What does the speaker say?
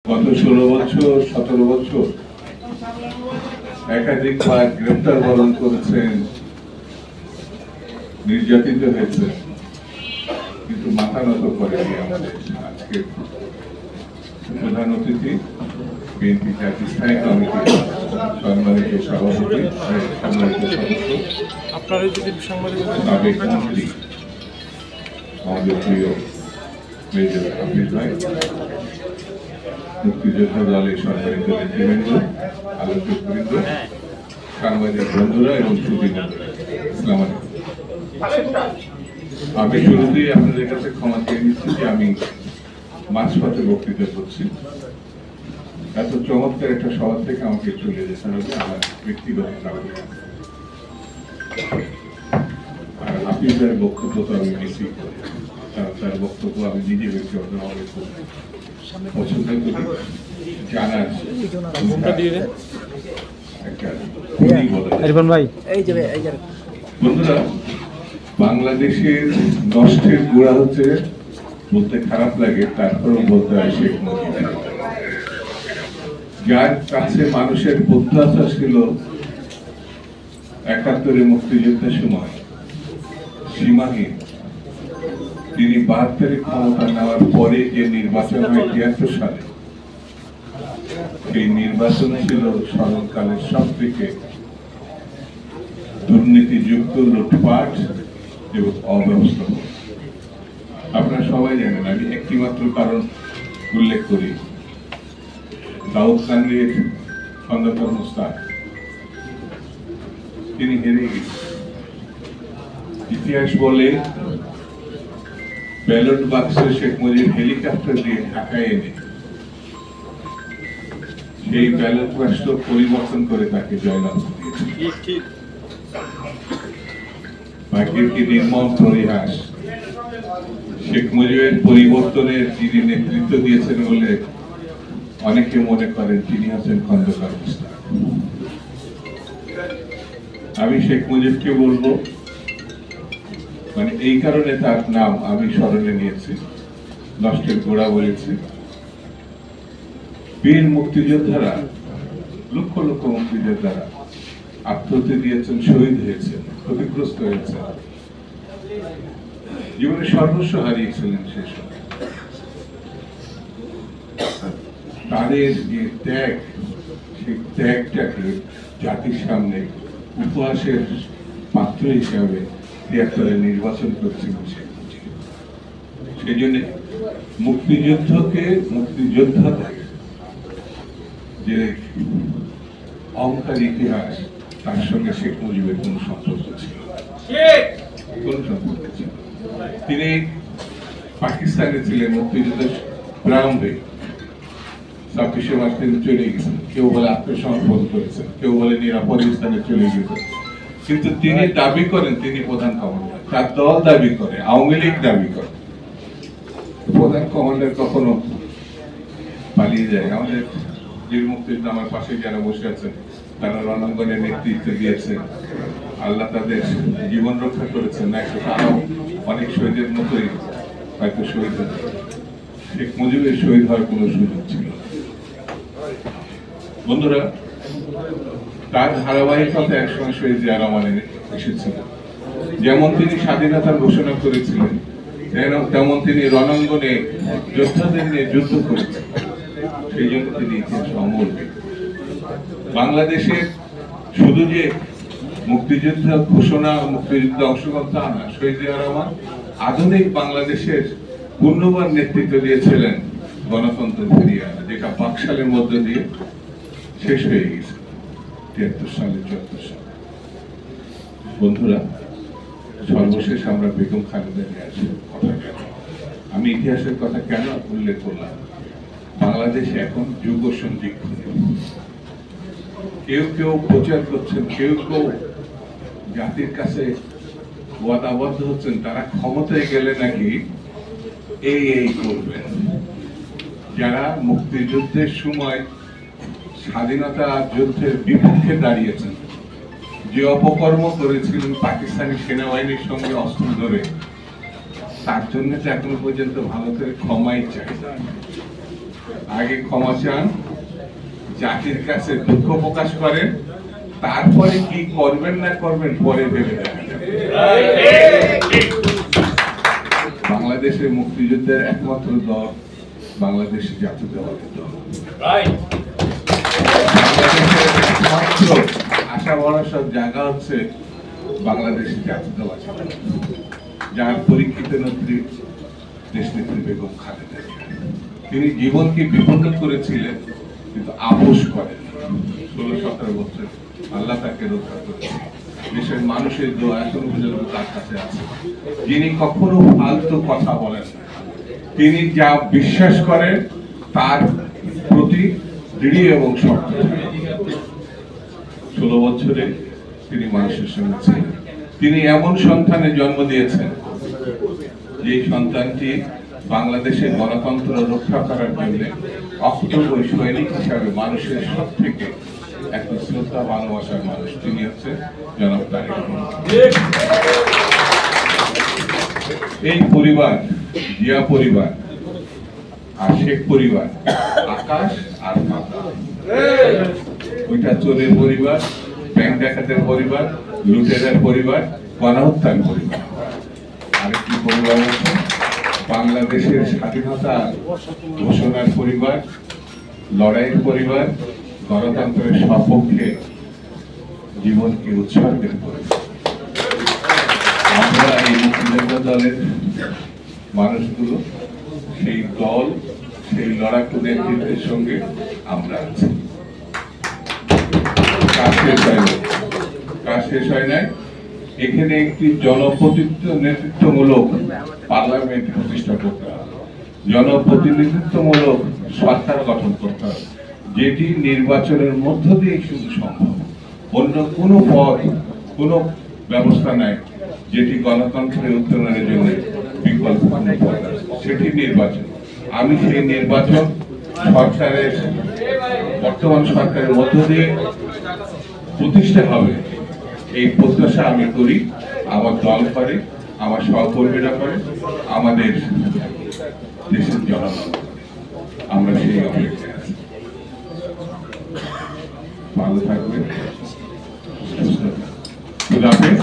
গত 16 বছর 17 বছর একাধিকবার গ্রেপ্তার বরণ করেছেন, নির্যাতিত হয়েছে, কিন্তু মাথা নত করেনি আমাদের আজকের প্রধান অতিথি বিএনপি জাতীয় স্থায়ী কমিটির সম্মানিত সভাপতি, সম্মানিত সাবেক মন্ত্রী আমাদের প্রিয় মেজর হাফিজ ভাই, মুক্তিযোদ্ধা দলের সম্মানিত নেতৃবৃন্দ, আলোচকবৃন্দ, সাংবাদিক বন্ধুরা এবং সুধীবৃন্দ, আসসালামু আলাইকুম। আমি শুরুতেই আপনাদের কাছে ক্ষমা চেয়ে নিচ্ছি যে আমি মাঝপথে বক্তৃতা করছি। এত চমৎকার একটা সভা থেকে আমাকে চলে যেতে হবে আমার ব্যক্তিগত কারণে। আর হাফিজের বক্তব্য তো আমি মিসই করি, কারণ তার বক্তব্য আমি নিজে ব্যক্তিগতভাবে খুব পছন্দ করি, জানার বন্ধুরা, বাংলাদেশের নষ্টের গোড়া হচ্ছে, বলতে খারাপ লাগে তারপরেও বলতে হয় শেখ মুজিব, যার কাছে মানুষের প্রত্যাশা ছিল ৭১ মুক্তিযুদ্ধের সময় সীমাহীন। তিনি ৭২ ক্ষমতা নেওয়ার পরে যে নির্বাচন হয় ৭৩ সালে, সেই নির্বাচন ছিল স্মরণকালের সব থেকে দুর্নীতিযুক্ত, লুটপাট এবং অব্যবস্থাপনা। আপনারা সবাই জানেন, আমি একটি মাত্র কারণ উল্লেখ করি, দাউদ খানের খন্দকার মোস্তাক তিনি হেরে গেছেন। ইতিহাস বলে ব্যালট বাক্সে শেখ মুজিব হেলিকপ্টার দিয়ে ঢাকায় এনে সেই ব্যালট বাক্স পরিবর্তন করে তাকে জয়লাভ দিয়েছে। ভাগ্যের কি নির্মম পরিহাস! শেখ মুজিবের পরিবর্তনের যিনি নেতৃত্ব দিয়েছেন বলে অনেকে মনে করেন তিনি হচ্ছেন খন্দকার মোস্তাক। আমি শেখ মুজিবকে বলবো, মানে এই কারণে তার নাম আমি স্মরণে নিয়েছি, নষ্টের গোড়া বলেছি। বীর মুক্তিযোদ্ধারা, লক্ষ লক্ষ মুক্তিযোদ্ধারা আত্মহত্যা দিয়েছেন, শহীদ হয়েছেন, ক্ষতিগ্রস্ত হয়েছেন, জীবনে সর্বস্ব হারিয়েছিলেন। সে সময় তাদের যে ত্যাগ, সেই ত্যাগটাকে জাতির সামনে উপহাসের পাত্র হিসাবে ৭৩ নির্বাচন করছিলেন শেখ মুজিব। সেই জন্য মুক্তিযুদ্ধকে, মুক্তিযোদ্ধা যে অহংকার ইতিহাস, তার সঙ্গে শেখ মুজিবের কোন সম্পর্ক ছিল? কোন সম্পর্ক ছিল? তিনি পাকিস্তানে ছিলেন মুক্তিযুদ্ধের প্রারম্ভে। ২৬শে মার্চ তিনি চলে গেছেন, কেউ বলে আত্মসমর্পণ করেছেন, কেউ বলে নিরাপদ স্থানে চলে গেছেন, কিন্তু তিনি দাবি করেন তিনি প্রধান কমান্ডার। তার দল দাবি করে, আওয়ামী লীগ দাবি করে। প্রধান কমান্ডার কখনো পালিয়ে যায়? আমাদের বীর মুক্তিযোদ্ধা আমার পাশে যারা বসে আছেন, তারা রণাঙ্গনে নেতৃত্ব দিয়েছেন, আল্লাহ তাদের জীবন রক্ষা করেছেন, না একটু তারাও অনেক শহীদের মতোই হয়তো শহীদ হয়েছে। শেখ মুজিবের শহীদ হওয়ার কোনো সুযোগ ছিল না। বন্ধুরা, তার ধারাবাহিকতা একসময় শহীদ জিয়া রহমানের এসেছিল। যেমন তিনি স্বাধীনতার ঘোষণা করেছিলেন, তেমন তিনি রণাঙ্গনে যোদ্ধাদের নিয়ে যুদ্ধ করেছেন। সেই জন্য তিনি ইতিহাস অমর। বাংলাদেশের শুধু যে মুক্তিযুদ্ধ ঘোষণা, মুক্তিযুদ্ধে অংশগ্রহণ তা না, শহীদ জিয়া রহমান আধুনিক বাংলাদেশের পূর্ণবার নেতৃত্ব দিয়েছিলেন গণতন্ত্র ফিরিয়ে আনা, যেটা বাকশালের মধ্য দিয়ে শেষ হয়ে গেছে ৭৩ সালে ৭৪ সালে। বন্ধুরা, সর্বশেষ আমরা বেগম খালেদা জিয়ার কথা কেন, আমি ইতিহাসের কথা কেন উল্লেখ করলাম? বাংলাদেশে এখন যুগ সন্ধিক্ষণ। কেউ কেউ প্রচার করছেন, কেউ কেউ জাতির কাছে ওয়াদাবদ্ধ হচ্ছেন, তারা ক্ষমতায় গেলে নাকি এই করবেন। যারা মুক্তিযুদ্ধের সময় স্বাধীনতা যুদ্ধের বিপক্ষে দাঁড়িয়েছেন, যে অপকর্ম করেছিলেন পাকিস্তানি সেনাবাহিনীর সঙ্গে অস্ত্র ধরে, তার জন্য তো এখনো পর্যন্ত ভারতের ক্ষমাই চাই। আগে ক্ষমা চান, জাতির কাছে দুঃখ প্রকাশ করেন, তারপরে কি করবেন না করবেন পরে ভেবে দেখা যাবে। বাংলাদেশের মুক্তিযুদ্ধের একমাত্র দল বাংলাদেশ জাতীয়তাবাদী দল। বাংলাদেশের একমাত্র আশা ভরসার জায়গা হচ্ছে বাংলাদেশ জাতীয়তাবাদী দল, যার পরীক্ষিত নেত্রী দেশনেত্রী বেগম খালেদা জিয়া। তিনি জীবনকে বিপন্ন করেছিলেন কিন্তু আপোষ করেন। 16-17 বছর আল্লাহ তাকে রক্ষা করেছেন। দেশের মানুষের দোয়া এখন পর্যন্ত তার কাছে আছে। যিনি কখনো ফালতু কথা বলেন না, তিনি যা বিশ্বাস করেন তার প্রতি দৃঢ় এবং শক্ত। 16 বছরে তিনি মানুষের সঙ্গে ছিলেন। তিনি এমন সন্তানের জন্ম দিয়েছেন যে সন্তানটি বাংলাদেশের গণতন্ত্র রক্ষা করার জন্য অক্টোবর সৈনিক হিসাবে মানুষের সব থেকে একটা শ্রদ্ধা ভালোবাসার মানুষ। তিনি হচ্ছে জনাব তারেক রহমান। এই পরিবার, জিয়া পরিবার আর শেখ পরিবার আকাশ আর পাতাল। ওইটা চোরের পরিবার, ব্যাংক ডাকাতের পরিবার, লুটেরার পরিবার, গণহত্যার পরিবার। আরেকটি পরিবার হচ্ছে বাংলাদেশের স্বাধীনতা ঘোষণার পরিবার, লড়াইয়ের পরিবার, গণতন্ত্রের সপক্ষে জীবনকে উৎসর্গের পরিবার। আমরা এই মুক্তিযোদ্ধা দলের মানুষগুলো সেই দল, সেই লড়াকু নেতৃত্বের সঙ্গে আমরা আছি। কাজ শেষ হয় নাই। এখানে একটি নেতৃত্বমূলক পার্লামেন্ট প্রতিষ্ঠা করতে হবে, জনপ্রতিনিধিত্বমূলক সরকার গঠন করতে হবে, যেটি নির্বাচনের মধ্য দিয়ে শুধু সম্ভব। অন্য কোনো পথ, কোনো ব্যবস্থা নাই যেটি গণতন্ত্রের উত্তরণের জন্য বিকল্প পথ, সেটি নির্বাচন। আমি সেই নির্বাচন সরকারের, বর্তমান সরকারের মধ্য দিয়ে প্রতিষ্ঠা হবে এই প্রত্যাশা আমি করি, আমার দল করে, আমার সহকর্মীরা করে, আমাদের দেশের জনগণ। আমরা সেই অপেক্ষায় আছি। ভালো থাকবেন, সুস্থ থাকবেন।